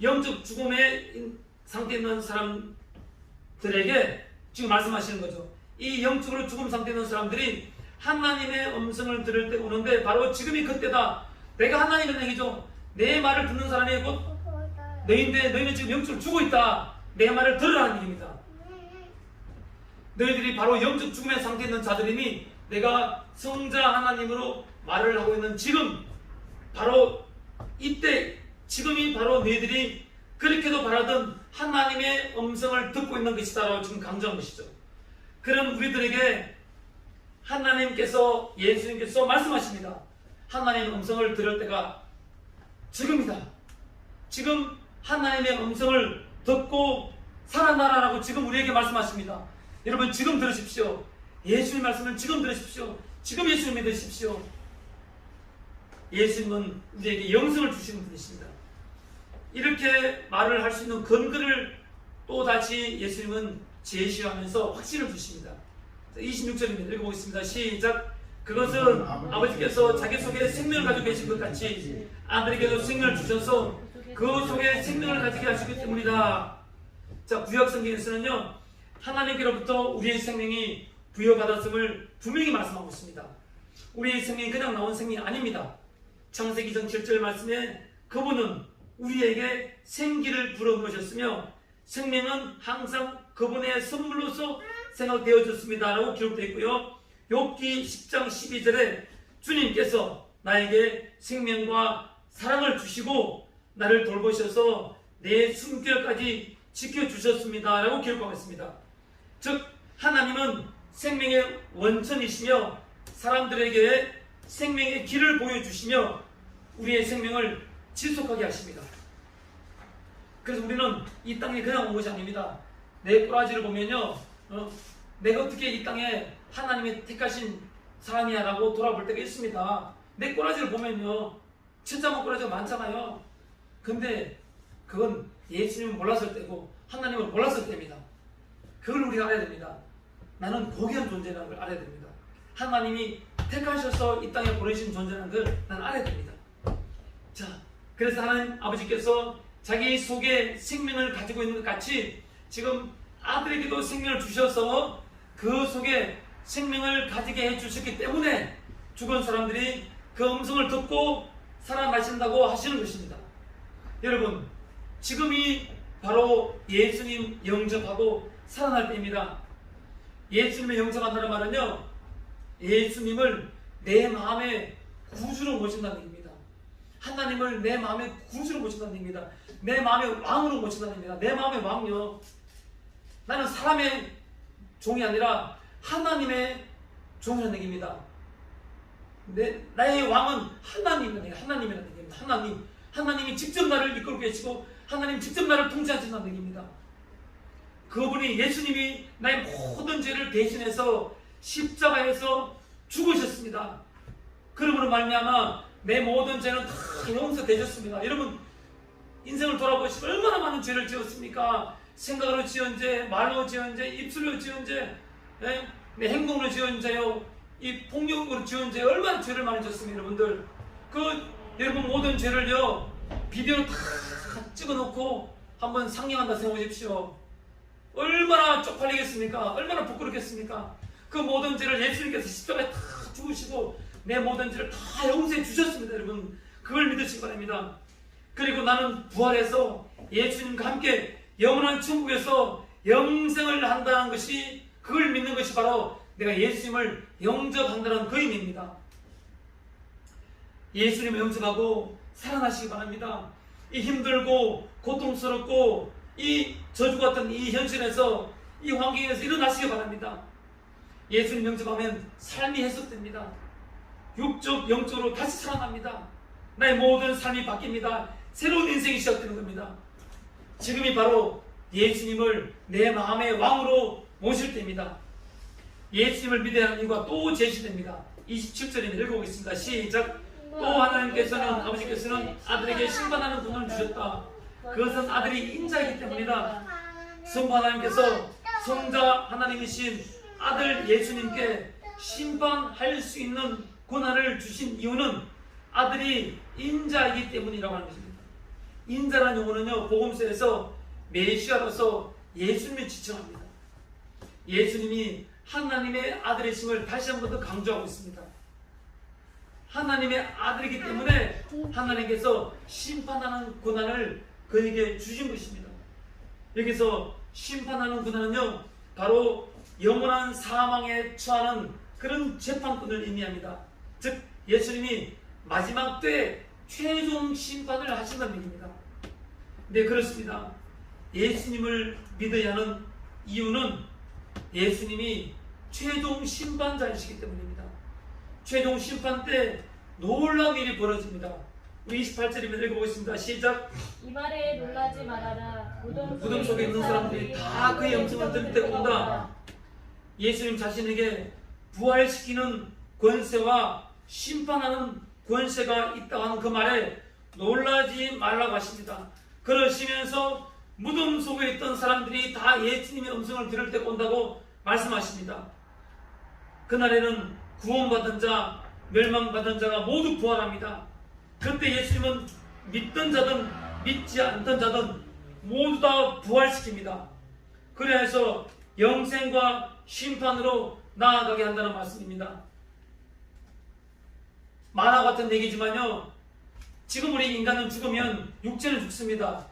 영적 죽음의 상태에 있는 사람들에게 지금 말씀하시는 거죠. 이 영적으로 죽음 상태에 있는 사람들이 하나님의 음성을 들을 때 오는데 바로 지금이 그때다. 내가 하나님의 얘기죠. 내 말을 듣는 사람이 곧 너희인데 너희는 지금 영적으로 죽어 있다. 내 말을 들으라는 얘기입니다. 너희들이 바로 영적 죽음의 상태에 있는 자들이니 내가 성자 하나님으로 말을 하고 있는 지금 바로 이때 지금이 바로 너희들이 그렇게도 바라던 하나님의 음성을 듣고 있는 것이다 라고 지금 강조한 것이죠. 그럼 우리들에게 하나님께서 예수님께서 말씀하십니다. 하나님의 음성을 들을 때가 지금이다. 지금 하나님의 음성을 듣고 살아나라라고 지금 우리에게 말씀하십니다. 여러분 지금 들으십시오. 예수님 말씀을 지금 들으십시오. 지금 예수님 믿으십시오. 예수님은 우리에게 영생을 주시는 분이십니다. 이렇게 말을 할 수 있는 근거를 또 다시 예수님은 제시하면서 확신을 주십니다. 26절입니다. 읽어보겠습니다. 시작. 그것은 아버지께서 자기 속에 생명을 가지고 계신 것 같이 아들에게도 생명을 주셔서 그 속에 생명을 가지게 하시기 때문이다. 자, 구약 성경에서는요, 하나님께로부터 우리의 생명이 부여받았음을 분명히 말씀하고 있습니다. 우리의 생명이 그냥 나온 생명이 아닙니다. 창세기 전 7절 말씀에 그분은 우리에게 생기를 불어넣으셨으며 생명은 항상 그분의 선물로서 생각되어졌습니다 라고 기록되어 있고요. 욥기 10장 12절에 주님께서 나에게 생명과 사랑을 주시고 나를 돌보셔서 내 숨결까지 지켜주셨습니다 라고 기록하고 있습니다. 즉 하나님은 생명의 원천이시며 사람들에게 생명의 길을 보여주시며 우리의 생명을 지속하게 하십니다. 그래서 우리는 이 땅에 그냥 온 것이 아닙니다. 내 꼬라지를 보면요, 내가 어떻게 이 땅에 하나님이 택하신 사람이야 라고 돌아볼 때가 있습니다. 내 꼬라지를 보면요, 천자만 꼬라지가 많잖아요. 근데 그건 예수님을 몰랐을 때고 하나님을 몰랐을 때입니다. 그걸 우리가 알아야 됩니다. 나는 고귀한 존재라는 걸 알아야 됩니다. 하나님이 택하셔서 이 땅에 보내신 존재라는 걸 난 알아야 됩니다. 자, 그래서 하나님 아버지께서 자기 속에 생명을 가지고 있는 것 같이 지금 아들에게도 생명을 주셔서 그 속에 생명을 가지게 해주셨기 때문에 죽은 사람들이 그 음성을 듣고 살아나신다고 하시는 것입니다. 여러분, 지금이 바로 예수님 영접하고 살아날 때입니다. 예수님을 영접한다는 말은요, 예수님을 내 마음의 구주로 모신다는 얘기입니다. 하나님을 내 마음의 구주로 모신다는 얘기입니다. 내 마음의 왕으로 모신다는 얘기입니다. 내 마음의 왕요, 나는 사람의 종이 아니라 하나님의 종이라는 얘기입니다. 나의 왕은 하나님이라는 얘기입니다. 하나님이 직접 나를 이끌고 계시고 하나님 직접 나를 통치하신다는 얘기입니다. 그분이 예수님이 나의 모든 죄를 대신해서 십자가에서 죽으셨습니다. 그러므로 말미암아 내 모든 죄는 다 용서되셨습니다. 여러분, 인생을 돌아보시면 얼마나 많은 죄를 지었습니까? 생각으로 지은 죄, 말로 지은 죄, 입술로 지은 죄, 내 행동으로 지은 죄요, 이 폭력으로 지은 죄, 얼마나 죄를 많이 졌습니다. 여러분들, 여러분 모든 죄를요 비디오로 다 찍어놓고 한번 상영한다 생각해보십시오. 얼마나 쪽팔리겠습니까? 얼마나 부끄럽겠습니까? 그 모든 죄를 예수님께서 십자가에 다 죽으시고 내 모든 죄를 다 용서해 주셨습니다. 여러분, 그걸 믿으시기 바랍니다. 그리고 나는 부활해서 예수님과 함께 영원한 천국에서 영생을 한다는 것이, 그걸 믿는 것이 바로 내가 예수님을 영접한다는 그 의미입니다. 예수님을 영접하고 살아나시기 바랍니다. 이 힘들고 고통스럽고 이 저주 같은 이 현실에서, 이 환경에서 일어나시기 바랍니다. 예수님 영접하면 삶이 해석됩니다. 육적 영적으로 다시 살아납니다. 나의 모든 삶이 바뀝니다. 새로운 인생이 시작되는 겁니다. 지금이 바로 예수님을 내 마음의 왕으로 모실 때입니다. 예수님을 믿어야 하는 이유가 또 제시됩니다. 27절에 읽어보겠습니다. 시작. 또 하나님께서는, 아버지께서는 아들에게 심판하는 권한을 주셨다. 그것은 아들이 인자이기 때문이다. 성부 하나님께서 성자 하나님이신 아들 예수님께 심판할 수 있는 권한을 주신 이유는 아들이 인자이기 때문이라고 하는 것입니다. 인자라는 용어는요, 복음서에서 메시아로서 예수님을 지칭합니다. 예수님이 하나님의 아들이심을 다시 한 번 더 강조하고 있습니다. 하나님의 아들이기 때문에 하나님께서 심판하는 권한을 그에게 주신 것입니다. 여기서 심판하는 권한은요, 바로 영원한 사망에 처하는 그런 재판권을 의미합니다. 즉 예수님이 마지막 때 최종 심판을 하신다는 얘기입니다. 네, 그렇습니다. 예수님을 믿어야 하는 이유는 예수님이 최종 심판자이시기 때문입니다. 최종 심판 때 놀라운 일이 벌어집니다. 우리 28절이면 읽어보겠습니다. 시작. 이 말에 놀라지 말아라. 무덤 속에 있는 사람들이 다 그의 음성을 들을 때가 온다. 예수님 자신에게 부활시키는 권세와 심판하는 권세가 있다고 하는 그 말에 놀라지 말라고 하십니다. 그러시면서 무덤 속에 있던 사람들이 다 예수님의 음성을 들을 때가 온다고 말씀하십니다. 그날에는 구원받은 자, 멸망받은 자가 모두 부활합니다. 그때 예수님은 믿던 자든 믿지 않던 자든 모두 다 부활시킵니다. 그래야 해서 영생과 심판으로 나아가게 한다는 말씀입니다. 만화 같은 얘기지만요, 지금 우리 인간은 죽으면 육체는 죽습니다.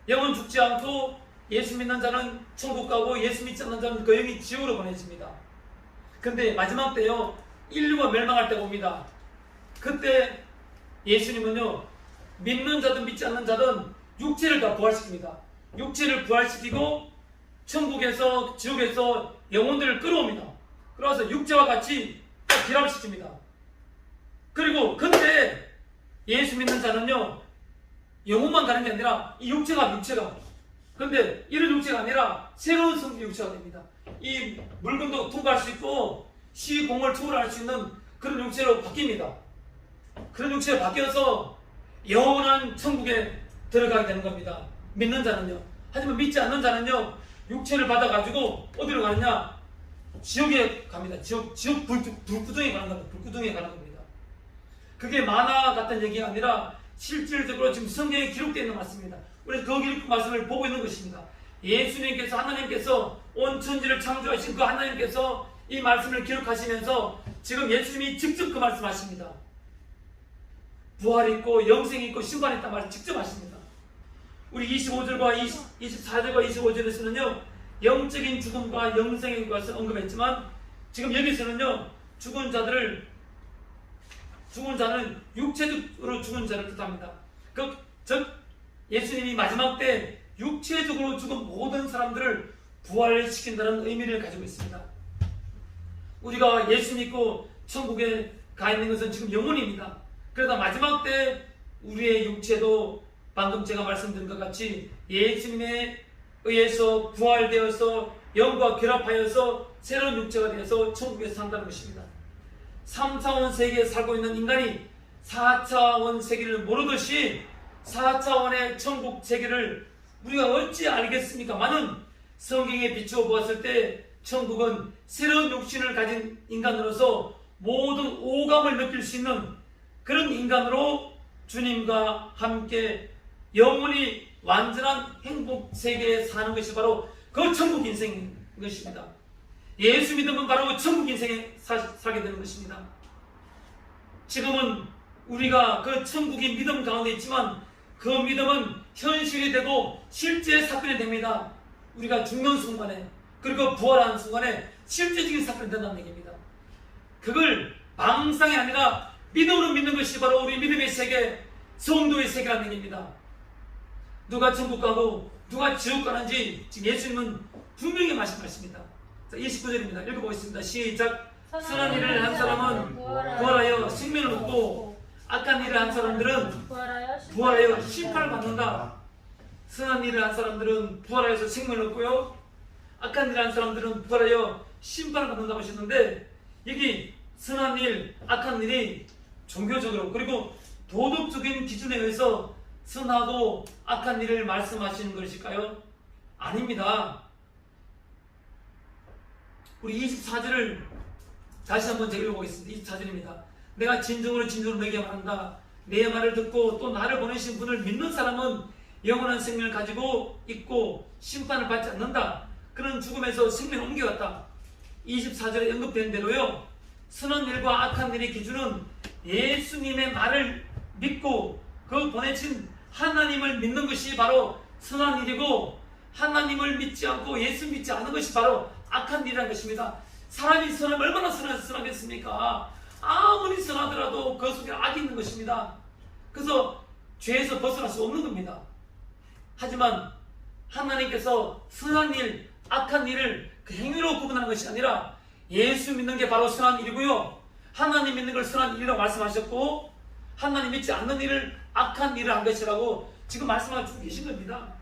영은 죽지 않고 예수 믿는 자는 천국 가고 예수 믿지 않는 자는 그 영이 지옥으로 보내집니다. 근데 마지막 때요, 인류가 멸망할 때가 옵니다. 그때 예수님은요, 믿는 자든 믿지 않는 자든 육체를 다 부활시킵니다. 육체를 부활시키고 천국에서 지옥에서 영혼들을 끌어옵니다. 그래서 육체와 같이 기락을 시킵니다. 그리고 그때 예수 믿는 자는요, 영혼만 가는 게 아니라 이 육체가 근데 이런 육체가 아니라 새로운 성의 육체가 됩니다. 이 물건도 통과할 수 있고 시공을 초월할 수 있는 그런 육체로 바뀝니다. 그런 육체로 바뀌어서 영원한 천국에 들어가게 되는 겁니다. 믿는 자는요. 하지만 믿지 않는 자는요, 육체를 받아가지고 어디로 가느냐? 지옥에 갑니다. 지옥 불구덩이에 가는 겁니다. 불구덩이에 가는 겁니다. 그게 만화 같은 얘기가 아니라 실질적으로 지금 성경에 기록되어 있는 말씀입니다. 우리 그 말씀을 보고 있는 것입니다. 예수님께서, 하나님께서 온 천지를 창조하신 그 하나님께서 이 말씀을 기록하시면서 지금 예수님이 직접 그 말씀하십니다. 부활이 있고 영생이 있고 심판이 있다는 말을 직접 하십니다. 우리 25절과 24절과 25절에서는요, 영적인 죽음과 영생의 것을 언급했지만 지금 여기서는요, 죽은 자는 육체적으로 죽은 자를 뜻합니다. 즉 예수님이 마지막 때 육체적으로 죽은 모든 사람들을 부활시킨다는 의미를 가지고 있습니다. 우리가 예수 믿고 천국에 가 있는 것은 지금 영혼입니다. 그러다 마지막 때 우리의 육체도 방금 제가 말씀드린 것 같이 예수님에 의해서 부활되어서 영과 결합하여서 새로운 육체가 되어서 천국에서 산다는 것입니다. 3차원 세계에 살고 있는 인간이 4차원 세계를 모르듯이 4차원의 천국 세계를 우리가 어찌 알겠습니까? 많은 성경에 비추어 보았을 때 천국은 새로운 육신을 가진 인간으로서 모든 오감을 느낄 수 있는 그런 인간으로 주님과 함께 영원히 완전한 행복 세계에 사는 것이 바로 그 천국 인생인 것입니다. 예수 믿으면 바로 천국 인생에 살게 되는 것입니다. 지금은 우리가 그 천국의 믿음 가운데 있지만 그 믿음은 현실이 되고 실제 사건이 됩니다. 우리가 죽는 순간에, 그리고 부활하는 순간에 실제적인 사건이 된다는 얘기입니다. 그걸 망상이 아니라 믿음으로 믿는 것이 바로 우리 믿음의 세계, 성도의 세계라는 얘기입니다. 누가 천국 가고 누가 지옥 가는지 지금 예수님은 분명히 말씀하십니다. 29절입니다. 읽어보겠습니다. 시작. 선한 일을 한 사람은 부활하여 생명을 얻고 악한 일을 한 사람들은 부활하여 심판을 받는다. 선한 일을 한 사람들은 부활하여서 생명을 얻고요, 악한 일을 한 사람들은 부활하여 심판을 받는다고 하셨는데, 여기 선한 일, 악한 일이 종교적으로 그리고 도덕적인 기준에 의해서 선하고 악한 일을 말씀하시는 것일까요? 아닙니다. 우리 24절을 다시 한번 제가 읽어보겠습니다. 24절입니다. 내가 진정으로 너에게 말한다. 내 말을 듣고 또 나를 보내신 분을 믿는 사람은 영원한 생명을 가지고 있고 심판을 받지 않는다. 그는 죽음에서 생명을 옮겨갔다. 24절에 언급된 대로요, 선한 일과 악한 일의 기준은 예수님의 말을 믿고 그 보내신 하나님을 믿는 것이 바로 선한 일이고, 하나님을 믿지 않고 예수 믿지 않는 것이 바로 악한 일이라는 것입니다. 사람이 선하면 얼마나 선하겠습니까? 아무리 선하더라도 그 속에 악이 있는 것입니다. 그래서 죄에서 벗어날 수 없는 겁니다. 하지만 하나님께서 선한 일, 악한 일을 그 행위로 구분하는 것이 아니라 예수 믿는 게 바로 선한 일이고요, 하나님 믿는 걸 선한 일이라고 말씀하셨고, 하나님 믿지 않는 일을 악한 일을 한 것이라고 지금 말씀하고 계신 겁니다.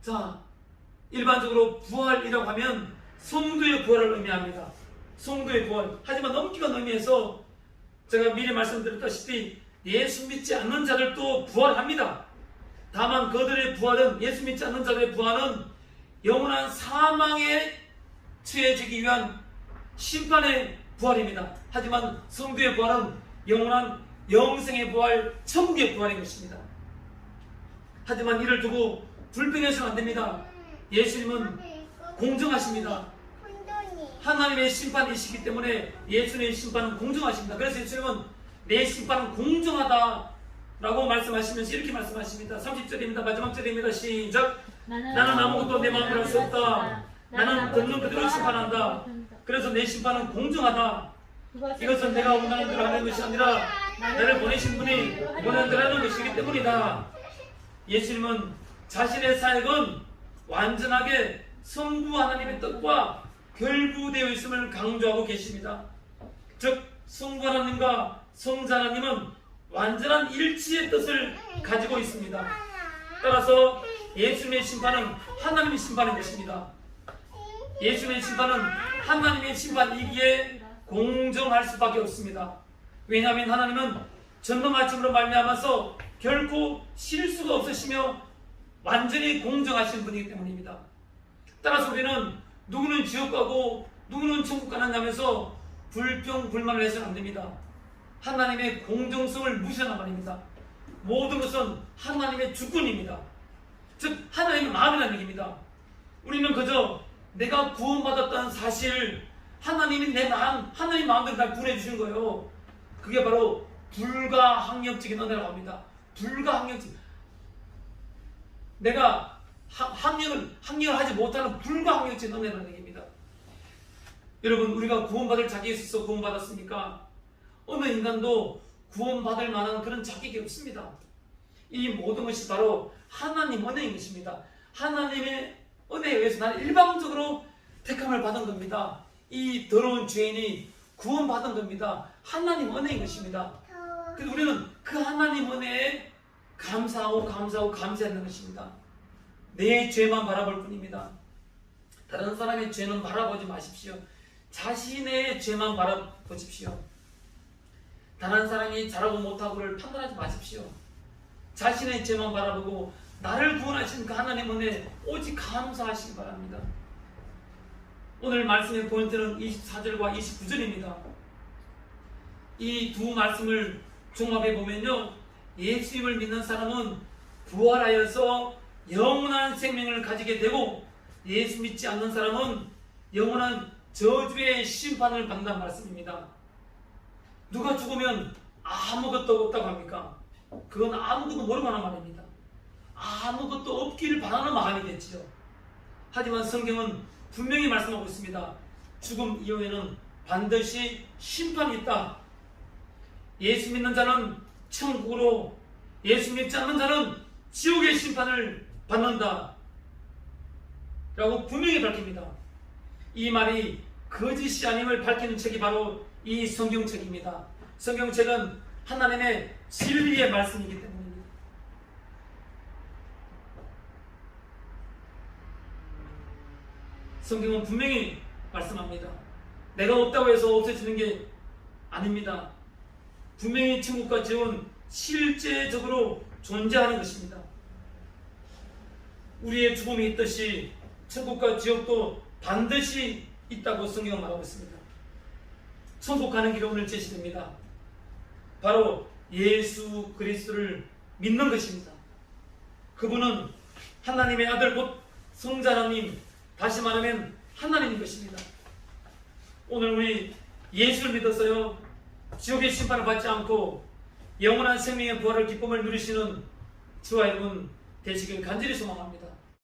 자, 일반적으로 부활이라고 하면 성도의 부활을 의미합니다. 성도의 부활. 하지만 넘기는 의미에서 제가 미리 말씀드렸다시피 예수 믿지 않는 자들도 부활합니다. 다만 그들의 부활은, 예수 믿지 않는 자들의 부활은 영원한 사망에 처해지기 위한 심판의 부활입니다. 하지만 성도의 부활은 영원한 영생의 부활, 천국의 부활인 것입니다. 하지만 이를 두고 불평해서는 안 됩니다. 예수님은 공정하십니다. 하나님의 심판이시기 때문에 예수님의 심판은 공정하십니다. 그래서 예수님은 내 심판은 공정하다라고 말씀하시면서 이렇게 말씀하십니다. 30절입니다. 마지막 절입니다. 시작. 나는 아무것도 내 마음대로 할 수 없다. 나는 듣는 그대로 심판한다. 그래서 내 심판은 공정하다. 이것은 내가 원하는 대로 하는 것이 아니라 나를 보내신 분이 원하는 대로 하는 것이기 때문이다. 예수님은 자신의 사역은 완전하게 성부 하나님의 뜻과 결부되어 있음을 강조하고 계십니다. 즉 성부 하나님과 성자 하나님은 완전한 일치의 뜻을 가지고 있습니다. 따라서 예수님의 심판은 하나님의 심판인 것입니다. 예수님의 심판은 하나님의 심판이기에 공정할 수밖에 없습니다. 왜냐하면 하나님은 전능하심으로 말미암아서 결코 실수가 없으시며 완전히 공정하신 분이기 때문입니다. 따라서 우리는 누구는 지옥 가고 누구는 천국 가느냐면서 불평불만을 해서는 안 됩니다. 하나님의 공정성을 무시하는 말입니다. 모든 것은 하나님의 주권입니다. 즉 하나님의 마음이라는 얘기입니다. 우리는 그저 내가 구원받았다는 사실, 하나님이 내 마음, 하나님 마음대로 날 구원해 주신 거예요. 그게 바로 불가항력적인 은혜라고 합니다. 불가항력적. 내가 항력을 하지 못하는 불가항력적인 은혜라는 얘기입니다. 여러분, 우리가 구원받을 자격이 있어서 구원받았습니까? 어느 인간도 구원받을 만한 그런 자격이 없습니다. 이 모든 것이 바로 하나님 은혜인 것입니다. 하나님의 은혜에 의해서 나는 일방적으로 택함을 받은 겁니다. 이 더러운 죄인이 구원받은 겁니다. 하나님 은혜인 것입니다. 그래서 우리는 그 하나님 은혜에 감사하고 감사하는 것입니다. 내 죄만 바라볼 뿐입니다. 다른 사람의 죄는 바라보지 마십시오. 자신의 죄만 바라보십시오. 다른 사람이 잘하고 못하고를 판단하지 마십시오. 자신의 죄만 바라보고 나를 구원하신 그 하나님 은혜에 오직 감사하시기 바랍니다. 오늘 말씀의 포인트는 24절과 29절입니다. 이 두 말씀을 종합해 보면요, 예수님을 믿는 사람은 부활하여서 영원한 생명을 가지게 되고, 예수 믿지 않는 사람은 영원한 저주의 심판을 받는다는 말씀입니다. 누가 죽으면 아무것도 없다고 합니까? 그건 아무것도 모르고 하는 말입니다. 아무것도 없기를 바라는 마음이겠지요. 하지만 성경은 분명히 말씀하고 있습니다. 죽음 이후에는 반드시 심판이 있다. 예수 믿는 자는 천국으로, 예수 믿지 않는 자는 지옥의 심판을 받는다 라고 분명히 밝힙니다. 이 말이 거짓이 아님을 밝히는 책이 바로 이 성경책입니다. 성경책은 하나님의 진리의 말씀이기 때문입니다. 성경은 분명히 말씀합니다. 내가 없다고 해서 없어지는 게 아닙니다. 분명히 천국과 지옥은 실제적으로 존재하는 것입니다. 우리의 죽음이 있듯이 천국과 지옥도 반드시 있다고 성경은 말하고 있습니다. 천국 가는 길이 오늘 제시됩니다. 바로 예수 그리스도를 믿는 것입니다. 그분은 하나님의 아들 곧 성자 하나님, 다시 말하면 하나님인 것입니다. 오늘 우리 예수를 믿어서요 지옥의 심판을 받지 않고 영원한 생명의 부활을 기쁨을 누리시는 저와 여러분 되시길 간절히 소망합니다.